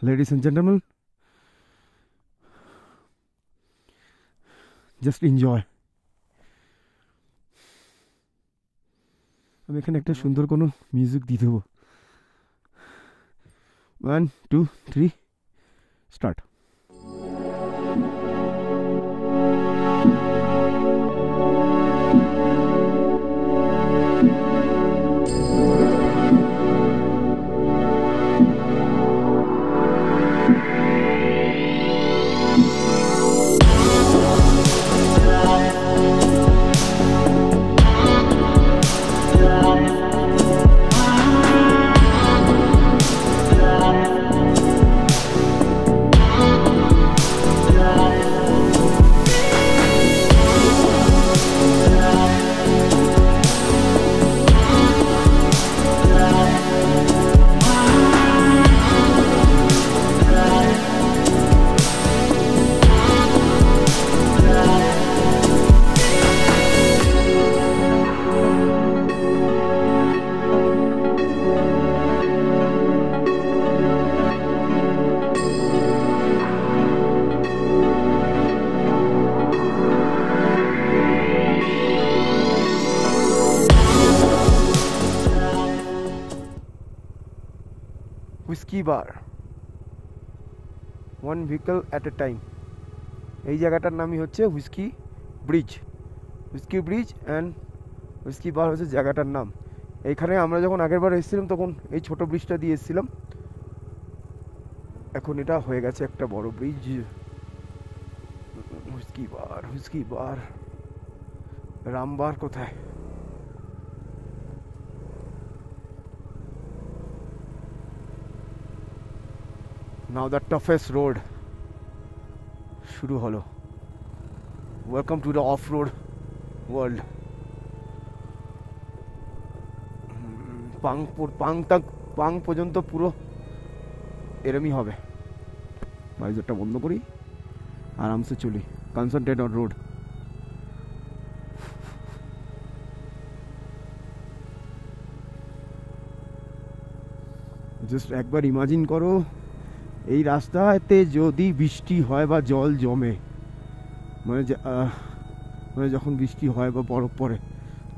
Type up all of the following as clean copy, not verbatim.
ladies and gentlemen, just enjoy. আমি এখানে একটা সুন্দর কোনো মিউজিক দিয়ে দেবো। 1 2 3 start. Whisky bar, one vehicle at a time. এই জায়গাটার নামই হচ্ছে whisky bridge. Whisky bridge and whisky bar হচ্ছে জায়গাটার নাম। এইখানে আমরা যখন আগের বার এসেছিলাম তখন এই ছোট ব্রিজটা দিয়ে এসেছিলাম, এখন এটা হয়ে গেছে একটা বড় bridge. Whisky bar, whisky bar. Rum bar কোথায়? Now the toughest road শুরু হলো। Welcome to the off road world. Pang পর্যন্ত পুরো এরমই হবে। ভাইজারটা বন্ধ করি, আরামসে চলি। Concentrate on road. জাস্ট একবার ইমাজিন করো, এই রাস্তাতে যদি বৃষ্টি হয় বা জল জমে, মানে যখন বৃষ্টি হয় বা বরফ পড়ে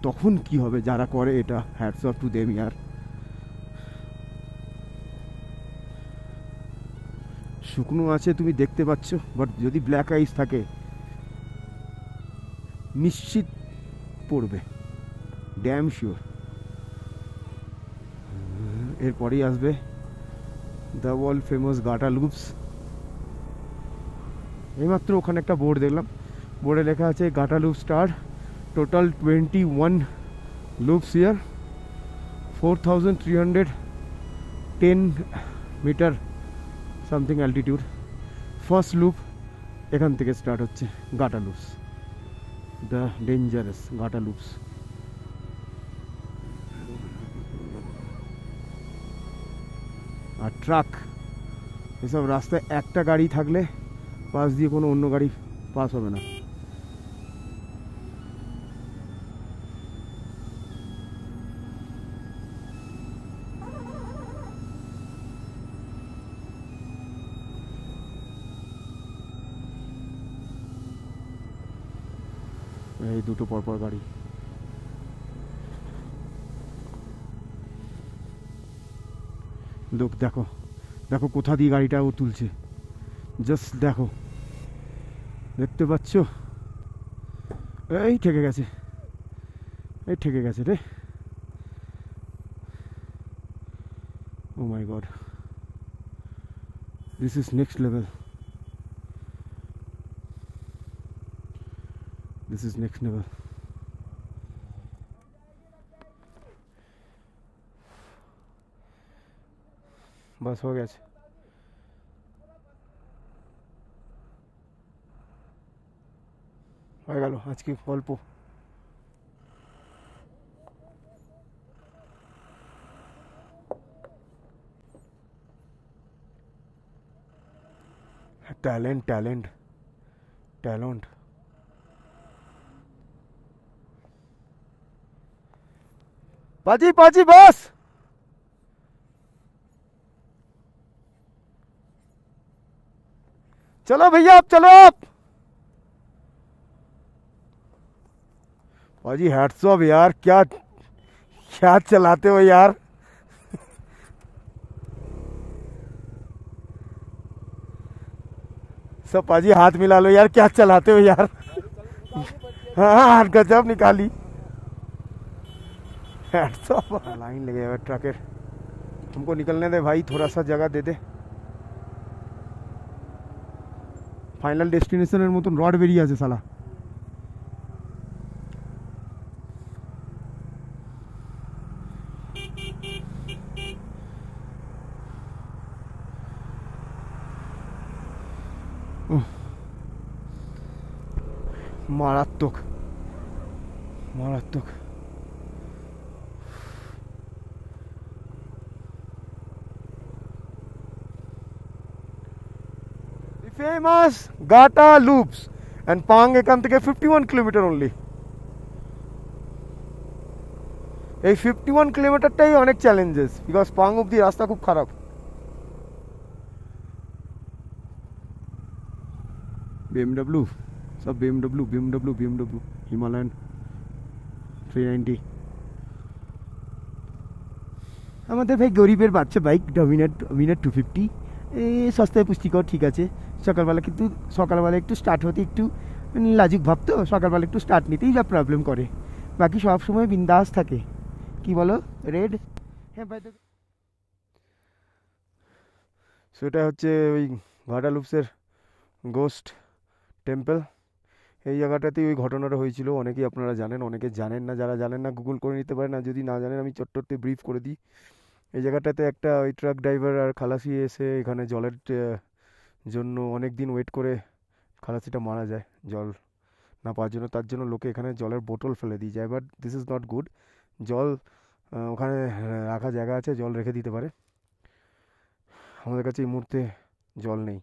তখন কি হবে? যারা করে এটা, হ্যাটস অফ টু দেম ইয়ার। শুকনো আছে তুমি দেখতে পাচ্ছ, বাট যদি ব্ল্যাক আইস থাকে নিশ্চিত পড়বে, ড্যাম শিওর। এরপরেই আসবে the world famous Gata loops. এইমাত্র ওখানে একটা বোর্ড দেখলাম, বোর্ডে লেখা আছে Gata loop star, total 21 loops ইয়ার, 4310 metre something altitude. First loop এখান থেকে স্টার্ট হচ্ছে, Gata loops, the dangerous Gata loops. আর ট্রাক, এসব রাস্তায় একটা গাড়ি থাকলে পাশ দিয়ে কোনো অন্য গাড়ি পাস হবে না। এই দুটো পরপর গাড়ি। লোক দেখো, দেখো কোথা দিয়ে গাড়িটা ও তুলছে, জাস্ট দেখো, দেখতে পাচ্ছ? এই ঠেকে গেছে, এই ঠেকে গেছে রে। Oh my god, this is next level, this is next level. বাস হয়ে গেছে। হয়ে গেল আজকে গল্প। Talent talent talent. পাজি পাজি বাস। चलो भैया आप चलो आप। भाजी हैट्स ऑफ यार, क्या क्या चलाते हो यार। सब पाजी हाथ मिला लो यार, क्या चलाते हो यार। हाँ हाथ गजब निकाली। Hats off. लाइन लगे हुए ट्रकेर, तुमको निकलने दे भाई, थोड़ा सा जगह दे दे। फाइनल डेस्टिनेशনের মতন রড বেরিয়ে আছে শালা। মারাত্মক মারাত্মক। famous Gata loops and Pang এখান থেকে 51 কিলোমিটার only। এই 51 কিলোমিটারটাই অনেক চ্যালেঞ্জেস, বিকজ পাং অব্দি রাস্তা খুব খারাপ। BMW সব BMW হিমালয়ান 390। আমাদের ভাই গরিবের বাচ্চা বাইক ডমিনেট 250, সস্তায় পুষ্টিকর, ঠিক আছে। সকালবেলা কিন্তু সকালবেলা একটু স্টার্ট হতে একটু লাজুক ভাব, তো সকালবেলা একটু স্টার্ট নিতেই যা প্রবলেম করে, বাকি সব সময় বিন্দাস থাকে। কি বলো রেড? হ্যাঁ ভাই। সেটা হচ্ছে ওই ঘাটা লুপসের গোস্ট টেম্পল। এই জায়গাটাতেই ওই ঘটনাটা হয়েছিল। অনেকেই আপনারা জানেন, অনেকে জানেন না। যারা জানেন না গুগল করে নিতে পারেন, আর যদি না জানেন আমি চট্টরতে ব্রিফ করে দিই। এই জায়গাটাতে একটা ওই ট্রাক ড্রাইভার আর খালাসি এসে এখানে জলের জন্য অনেক দিন ওয়েট করে খালাসিটা মারা যায় জল না পাওয়ার জন্য। তার জন্য লোকে এখানে জলের বোতল ফেলে দিয়ে যায়, but this is not good. জল ওখানে রাখা জায়গা আছে, জল রেখে দিতে পারে। আমাদের কাছে এই মুহূর্তে জল নেই।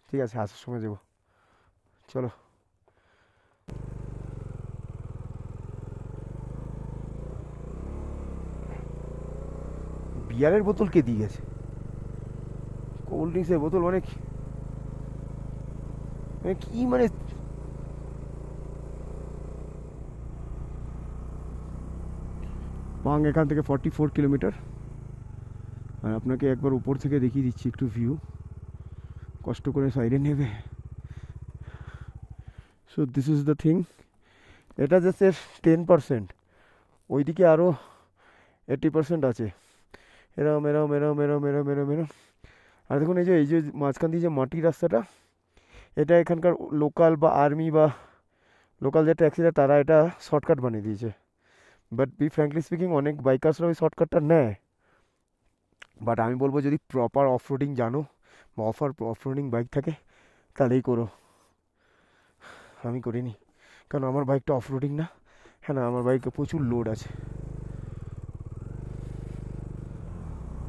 ঠিক আছে, আসার সময় দেবো। চলো। বিয়ারের বোতল কে দিয়ে গেছে? কোল্ড ড্রিঙ্কসের বোতল মানে কি মানে? পাং এখান থেকে 44 কিলোমিটার। আর আপনাকে একবার উপর থেকে দেখিয়ে দিচ্ছি একটু ভিউ, কষ্ট করে সাইডে নেবে। So this is the thing. এটা জাস্ট 10%, ওইদিকে আরও 80% আছে। এরম এরম এরম এরম এরম এরম এরম। আর দেখুন এই যে মাঝখান দিয়ে যে মাটির রাস্তাটা, এটা এখানকার লোকাল বা আর্মি বা লোকাল যে ট্যাক্সিরা তারা এটা শর্টকাট বানিয়ে দিয়েছে। বাট বি ফ্র্যাঙ্কলি স্পিকিং অনেক বাইকার্সরা ওই শর্টকাটটা নেয়। বাট আমি বলবো যদি প্রপার অফ রোডিং জানো বা অফ রোডিং বাইক থাকে তাহলেই করো। আমি করিনি, কারণ আমার বাইকটা অফ রোডিং না। হ্যাঁ না, আমার বাইকে প্রচুর লোড আছে।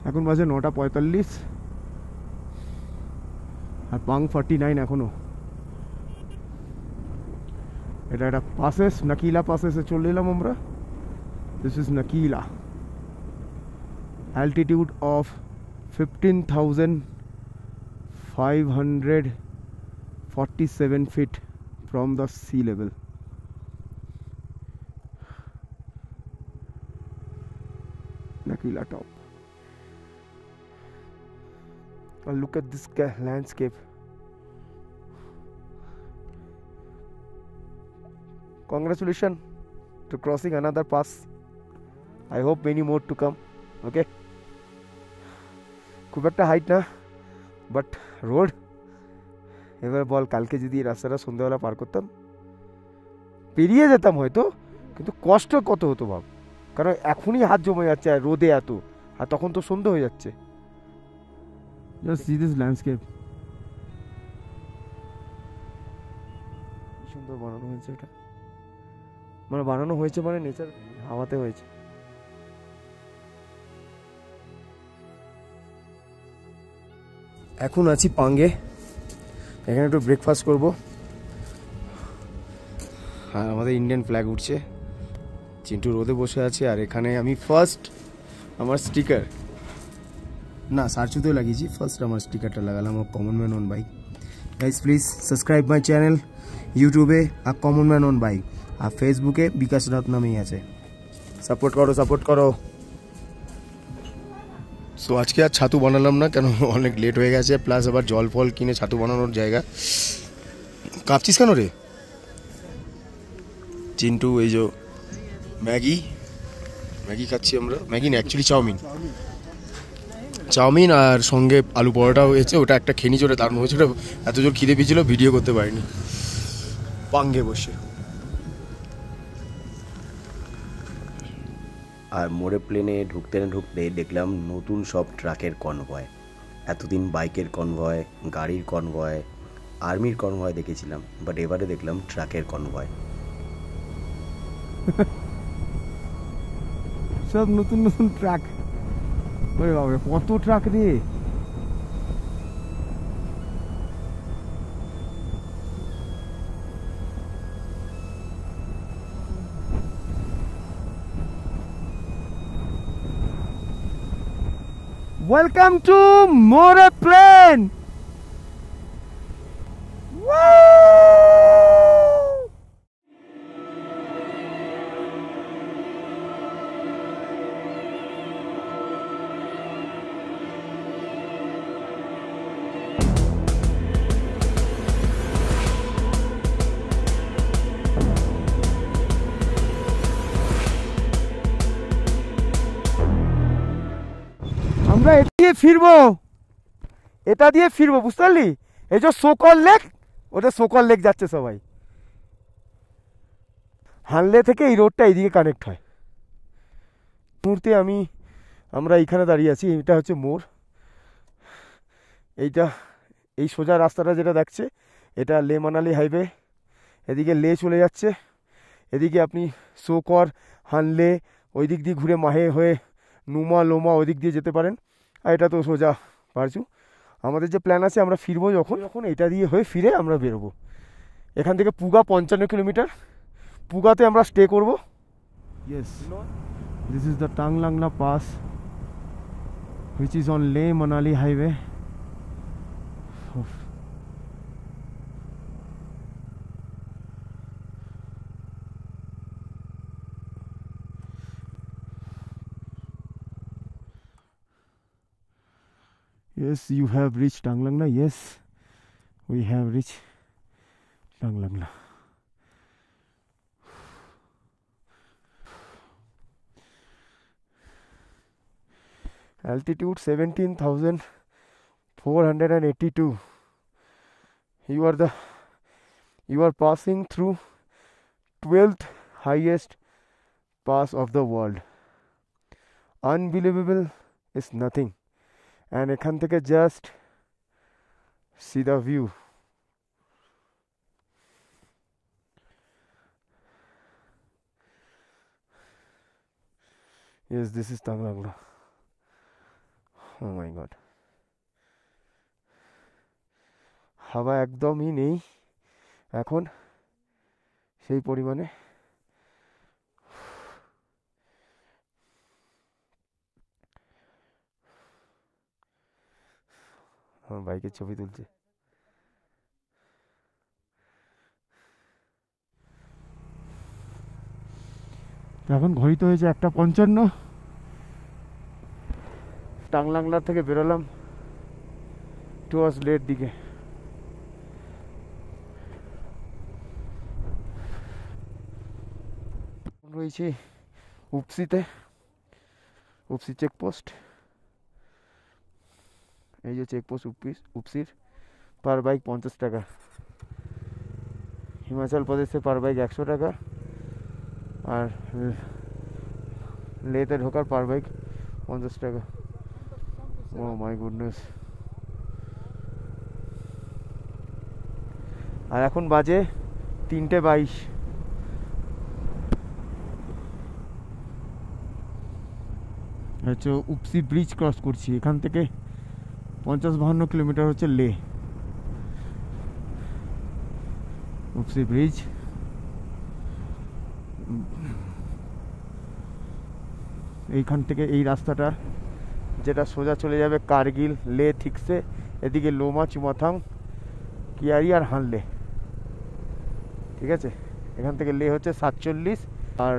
এখন বাজে 9:45 আর পাং 49 এখনো। এটা একটা পাসেস, নাকিলা পাসেসে চলে এলাম আমরা। This is Nakila. Altitude of 15,547 feet from the sea level. Nakila top. And look at this landscape. Congratulations to crossing another pass. I hope many more to come. Okay. খুব একটা হাইট না, বাট রোড। এবার বল কালকে যদি এই রাস্তাটা সন্ধ্যাবেলা পার করতাম, পেরিয়ে যেতাম হয়তো, কিন্তু কষ্ট কত হতো ভাব। কারণ এখনই হাত জমে যাচ্ছে আর রোদে এত, আর তখন তো সন্ধ্যা হয়ে যাচ্ছে। Just see this landscape. কি সুন্দর বানানো হয়েছে এটা। মানে বানানো হয়েছে মানে নেচার হাওয়াতে হয়েছে। এখন আছি পাঙ্গে, এখানে একটু ব্রেকফাস্ট করব। আর আমাদের ইন্ডিয়ান ফ্ল্যাগ উঠছে, চিন্টু রোদে বসে আছে। আর এখানে আমি ফার্স্ট আমার স্টিকার না সার্চুতেও লাগিয়েছি, ফার্স্ট আমার স্টিকারটা লাগালাম common man on bike. Guys please subscribe my channel, ইউটিউবে আর কমন ম্যান অন বাইক, আর ফেসবুকে বিকাশ রাত নামেই আছে। সাপোর্ট করো, সাপোর্ট করো। সো আজকে আর ছাতু বানালাম না, কেন অনেক লেট হয়ে গেছে, প্লাস আবার জল ফল কিনে ছাতু বানানোর জায়গা। কাঁপছিস কেন রে? চিন্টু এই যে ম্যাগি, ম্যাগি খাচ্ছি আমরা। ম্যাগি না, অ্যাকচুয়ালি চাউমিন। চাউমিন আর সঙ্গে আলু পরোটা হয়েছে, ওটা একটা খেয়ে নিয়েছে, ওটা দারুণ হয়েছে। ওটা এত জোর খিদে পেয়েছিল, ভিডিও করতে পারিনি, পাঙ্গে বসে। আর মোড়ে প্লেনে ঢুকতে না ঢুকতে দেখলাম নতুন সব ট্রাকের কনভয়। এতদিন বাইকের কনভয়, গাড়ির কনভয়, আর্মির কনভয় দেখেছিলাম, বাট এবারে দেখলাম ট্রাকের কনভয়। সব নতুন নতুন ট্রাক। ওরে বাবা, কত ট্রাক রে! Welcome to More Plane. আমরা এটা দিয়ে ফিরবো, এটা দিয়ে ফিরবো, বুঝতে পারলি? এই যে সোকল লেক, ওটা সোকল লেক যাচ্ছে সবাই। হানলে থেকে এই রোডটা এইদিকে কানেক্ট হয়। মুহূর্তে আমরা এইখানে দাঁড়িয়ে আছি, এটা হচ্ছে মোড়। এই সোজা রাস্তাটা যেটা দেখছে, এটা লে মানালি হাইওয়ে। এদিকে লে চলে যাচ্ছে, এদিকে আপনি সোকর, হানলে, ওই দিক দিয়ে ঘুরে মাহে হয়ে নুমা লোমা ওই দিক দিয়ে যেতে পারেন। আর এটা তো সোজা পারছু। আমাদের যে প্ল্যান আছে, আমরা ফিরবো যখন এটা দিয়ে হয়ে ফিরে আমরা বেরোবো। এখান থেকে পুগা 55 কিলোমিটার। পুগাতে আমরা স্টে করব। Yes, this is the Tanglangla pass which is on Leh Manali highway. Yes, you have reached Tanglangla. Yes, we have reached Tanglangla. Altitude 17,482. You are passing through 12th highest pass of the world. Unbelievable is nothing. And এখান থেকে just see the view. Yes, this is Tanglangla. Oh my god. হাওয়া একদমই নেই এখন সেই পরিমাণে। আমার বাইকের ছবি তুলছে। এখন ঘড়িতে হয়েছে 1:55। টাংলাংলা থেকে বেরোলাম টুয়ার্ডস লের দিকে। রয়েছে উপসিতে, উপসি চেকপোস্ট। এই যে চেকপোস্ট উপসির, পার বাইক 50 টাকা। হিমাচল প্রদেশে পার বাইক 100 টাকা, আর লেতে ঢোকার পার বাইক 50 টাকা। ও মাই গুডনেস। আর এখন বাজে 3:22। হচ্ছে উপসি ব্রিজ ক্রস করছি। এখান থেকে 50-52 কিলোমিটার হচ্ছে লে। উপসি ব্রিজ। এইখান থেকে এই রাস্তাটা যেটা সোজা চলে যাবে কার্গিল, লে ঠিকসে, এদিকে লোমা, চুমাথাং, কিয়ারি আর হানলে। ঠিক আছে, এখান থেকে লে হচ্ছে 47 আর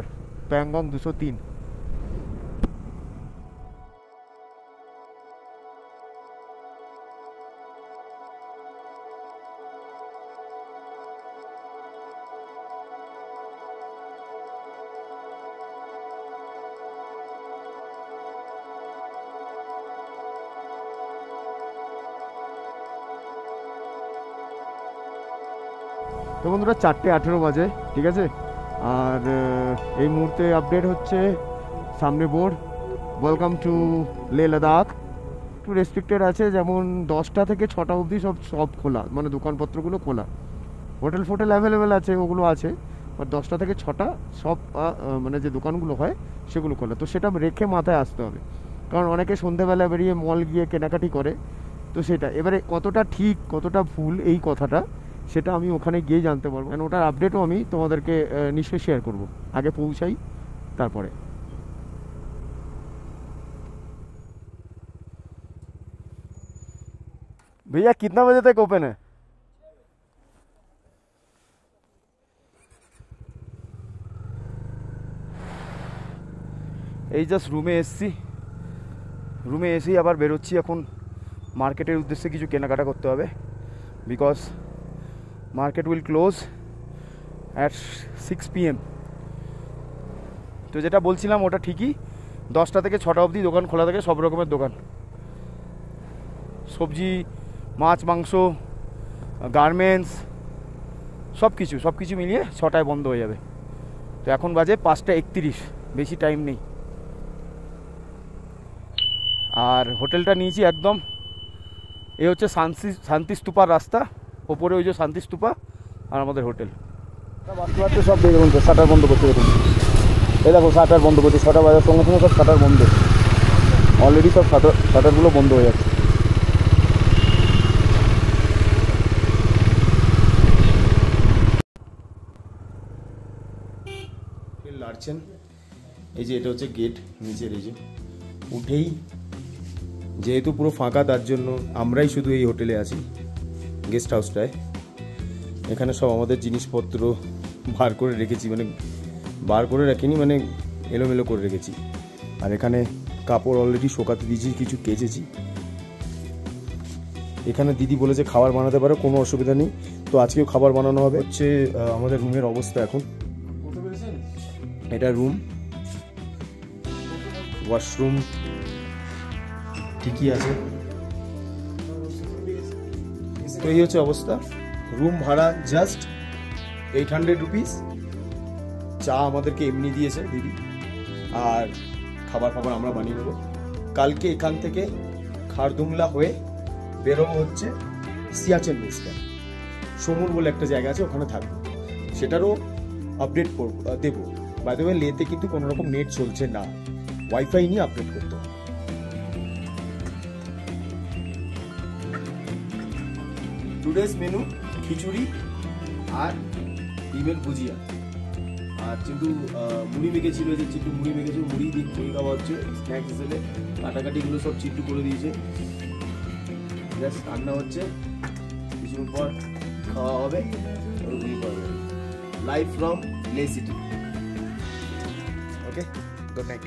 প্যাংগং 203। তো বন্ধুরা 4:18 বাজে, ঠিক আছে। আর এই মুহূর্তে আপডেট হচ্ছে সামনে board, welcome to Leh Ladakh. একটু রেস্ট্রিক্টেড আছে, যেমন 10টা থেকে 6টা অবধি সব খোলা, মানে দোকানপত্রগুলো খোলা। হোটেল ফোটেল অ্যাভেলেবেল আছে, ওগুলো আছে, বাট 10টা থেকে 6টা সব মানে যে দোকানগুলো হয় সেগুলো খোলা। তো সেটা রেখে মাথায় আসতে হবে, কারণ অনেকে সন্ধেবেলা বেরিয়ে মল গিয়ে কেনাকাটি করে। তো সেটা এবারে কতটা ঠিক কতটা ভুল এই কথাটা, সেটা আমি ওখানে গিয়ে জানতে পারবো, কারণ ওটার আপডেটও আমি তোমাদেরকে নিশ্চয়ই শেয়ার করব। আগে পৌঁছাই তারপরে। भैया कितना बजे तक ओपन है? এই জাস্ট রুমে এসছি, রুমে এসেই আবার বেরোচ্ছি এখন মার্কেটের উদ্দেশ্যে। কিছু কেনাকাটা করতে হবে, because market will close at 6 PM। তো যেটা বলছিলাম ওটা ঠিকই, 10টা থেকে 6টা অবধি দোকান খোলা থাকে, সব রকমের দোকান, সবজি, মাছ, মাংস, গার্মেন্টস, সব কিছু মিলিয়ে 6টায় বন্ধ হয়ে যাবে। তো এখন বাজে 5:31, বেশি টাইম নেই। আর হোটেলটা নিয়েছি একদম, এই হচ্ছে শান্তি স্তূপার রাস্তা, ওপরে ওই যে শান্তি স্তূপা আর আমাদের হোটেল। সব দিয়ে দেখুন, শাটার বন্ধ করতে দেখুন, এই দেখো শাটার বন্ধ করছে, 6টা বাজার সঙ্গে সঙ্গে সব শাটার বন্ধ, অলরেডি সব শাটারগুলো বন্ধ হয়ে যাচ্ছে। লাড়ছেন, এই যে এটা হচ্ছে গেট নিচের, এই যে উঠেই যেহেতু পুরো ফাঁকা, তার জন্য আমরাই শুধু এই হোটেলে আছি, গেস্ট হাউসটায়। এখানে সব আমাদের জিনিসপত্র বার করে রেখেছি, মানে বার করে রাখিনি, মানে এলোমেলো করে রেখেছি। আর এখানে কাপড় অলরেডি শোকাতে দিয়েছি, কিছু কেচেছি। এখানে দিদি বলেছে খাবার বানাতে পারো, কোনো অসুবিধা নেই। তো আজকেও খাবার বানানো হবে। হচ্ছে আমাদের রুমের অবস্থা এখন, এটা রুম, ওয়াশরুম ঠিকই আছে। তো এই হচ্ছে অবস্থা। রুম ভাড়া জাস্ট 800 রুপিস। চা আমাদেরকে এমনি দিয়েছে দিদি, আর খাবার আমরা বানিয়ে নেবো। কালকে এখান থেকে খারদুংলা হয়ে বেরোবো হচ্ছে সিয়াচেন বেস ক্যাম্প। সমুর বলে একটা জায়গা আছে, ওখানে থাকবো, সেটারও আপডেট দেবো। বাই দ্য ওয়ে, লেতে কিন্তু কোনো রকম নেট চলছে না, ওয়াইফাই নিয়ে আপডেট করতে হবে। টুডেস মেনু খিচুড়ি আর ডিমের ভুজিয়া। আর চিন্টু মুড়ি মেখেছিল, যে চিন্টু মুড়ি মেখেছিল, মুড়ি দিয়ে মুড়ি খাওয়া হচ্ছে স্ন্যাক্স হিসেবে। কাটাকাটিগুলো সব চিন্টু করে দিয়েছে, জাস্ট রান্না হচ্ছে, কিছুক্ষণ পর খাওয়া হবে, লাইভ ফ্রম লে সিটি। ওকে, গুড নাইট।